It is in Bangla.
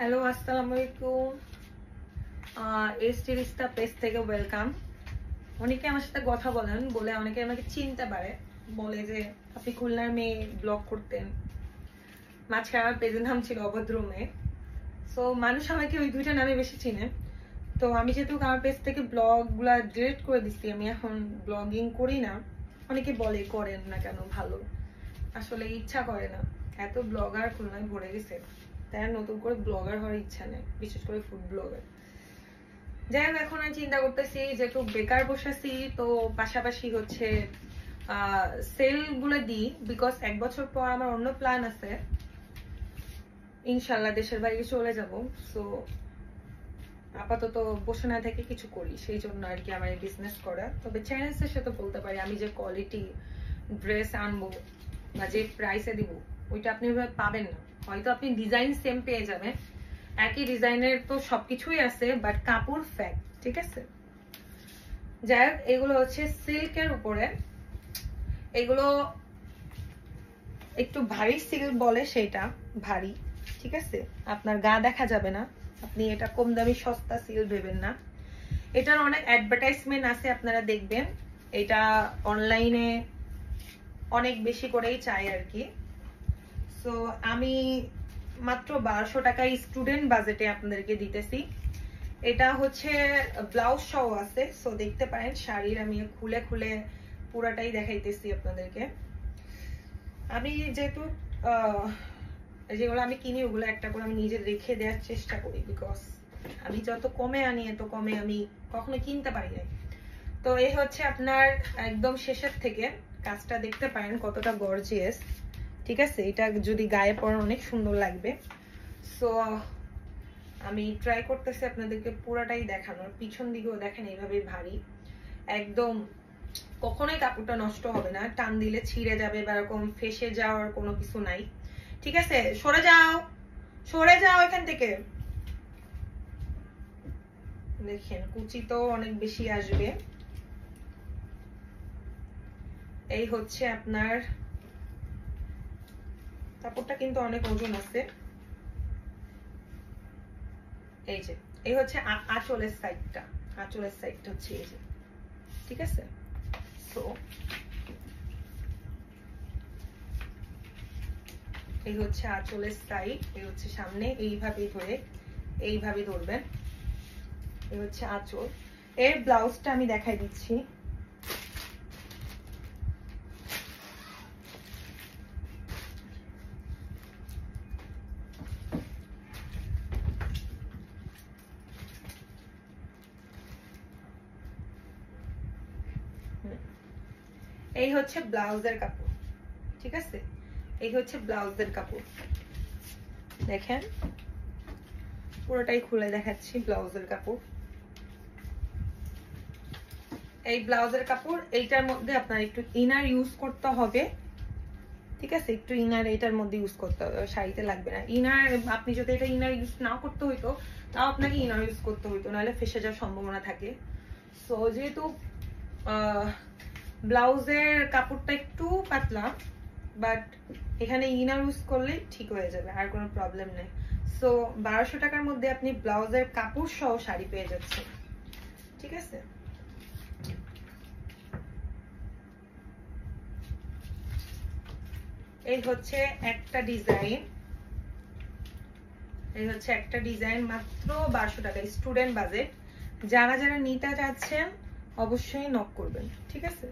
হ্যালো, আসসালামু আলাইকুম। এস্টিরিস্তা পেজ থেকে ওয়েলকাম। অনেকে আমার সাথে কথা বলেন, বলে অনেকে আমাকে চিনতে পারে, বলে যে আপনি খুলনার মেয়ে, ব্লগ করতেন। মাঝখানে আমার পেজের নাম ছিল অভদ্র মেয়ে। সো মানুষ আমাকে ওই দুইটা নামে বেশি চিনে। তো আমি যেহেতু আমার পেজ থেকে ব্লগগুলা ডিলিট করে দিচ্ছি, আমি এখন ব্লগিং করি না। অনেকে বলে করেন না কেন, ভালো, আসলে ইচ্ছা করে না। এত ব্লগার খুলনায় ভরে গেছে, তাই আর নতুন করে ব্লগার হওয়ার ইচ্ছা নেই, বিশেষ করে ফুড ব্লগার। যাই হোক, এখন আমি চিন্তা করতেছি যেহেতু বেকার বসেছি, তো পাশাপাশি হচ্ছে সেল গুলো দিই, বিকজ 1 বছর পর আমার অন্য প্ল্যান আছে, ইনশাল্লাহ দেশের বাইরে চলে যাব। সো আপাতত বসে না থেকে কিছু করি, সেই জন্য আর কি আমার এই বিজনেস করা। তবে চ্যালেঞ্জের সাথে বলতে পারি, আমি যে কোয়ালিটি ড্রেস আনবো বা যে প্রাইসে দিব, ওইটা আপনি পাবেন না। হয়তো আপনি ডিজাইন সেম পেয়ে যাবেন, একই ডিজাইনের তো সবকিছুই আছে, বাট কাপড় ফ্যাক, ঠিক আছে। যাই হোক, এগুলো হচ্ছে সিল্কের উপরে, এগুলো একটু ভারী সিল্ক বলে, সেটা ভারী, ঠিক আছে। আপনার গা দেখা যাবে না, আপনি এটা কম দামি সস্তা সিল্ক ভেবেন না। এটার অনেক অ্যাডভার্টাইজমেন্ট আছে, আপনারা দেখবেন। এটা অনলাইনে অনেক বেশি করেই চাই আর কি। সো আমি মাত্র 1200 টাকায় স্টুডেন্ট বাজেটে আপনাদেরকে দিতেছি। এটা হচ্ছে ব্লাউজ সহ আছে, সো দেখতে পারেন শাড়ির, আমি খুলে খুলে পুরাটাই দেখাইতেছি আপনাদেরকে। আমি যেহেতু যেগুলো আমি কিনি ওগুলো একটা করে আমি নিজে রেখে দেওয়ার চেষ্টা করি, বিকজ আমি যত কমে আনি এত কমে আমি কখনো কিনতে পারি না। তো এই হচ্ছে আপনার একদম শেষের থেকে কাজটা দেখতে পারেন কতটা গর্জিয়াস, ঠিক আছে। এটা যদি গায়ে পরেন অনেক সুন্দর লাগবে। সো আমি ট্রাই করতেছি আপনাদেরকে পুরাটাই দেখানোর। পিছন দিকেও দেখেন এইভাবে ভারী, একদম কখনোই কাপড়টা নষ্ট হবে না, টান দিলে ছিঁড়ে যাবে বা এরকম ফেসে যাওয়ার কোনো কিছু নাই, ঠিক আছে। সরে যাও, সরে যাও এখান থেকে। দেখেন কুচি তো অনেক বেশি আসবে। এই হচ্ছে আপনার কাপড়টা, কিন্তু অনেক ওজন আছে। এই যে এই হচ্ছে আঁচলের সাইডটা, আঁচলের সাইডটা হচ্ছে এই যে, ঠিক আছে। সো এই হচ্ছে আঁচলের সাইড, এই হচ্ছে সামনে, এইভাবে ধরে এইভাবে ধরবেন। এই হচ্ছে আঁচল। এর ব্লাউজটা আমি দেখাই দিচ্ছি। এই হচ্ছে ব্লাউজের কাপড়, ঠিক আছে। এই হচ্ছে ব্লাউজের কাপড়, দেখেন পুরোটাই খুলে দেখাচ্ছি। ব্লাউজের কাপড়, এই ব্লাউজের কাপড়। এইটার মধ্যে আপনার একটু ইনার ইউজ করতে হবে, ঠিক আছে। একটু ইনার এটার মধ্যে ইউজ করতে হবে, শাড়িতে লাগবে না ইনার। আপনি যদি এটা ইনার ইউজ না করতে হইতো, তাও আপনাকে ইনার ইউজ করতে হইতো, নাহলে ফেসে যাওয়ার সম্ভাবনা থাকে। সো যেহেতু ব্লাউজের কাপড়টা একটু পাতলা, বাট এখানে ইনার ইউজ করলে ঠিক হয়ে যাবে, আর কোনো প্রবলেম নেই। সো 1200 টাকার মধ্যে আপনি ব্লাউজের কাপড় সহ শাড়ি পেয়ে যাচ্ছেন, ঠিক আছে। এই হচ্ছে একটা ডিজাইন, এই হচ্ছে একটা ডিজাইন, মাত্র 1200 টাকা, স্টুডেন্ট বাজেট। যারা যারা নিতে চাচ্ছেন অবশ্যই নক করবেন, ঠিক আছে।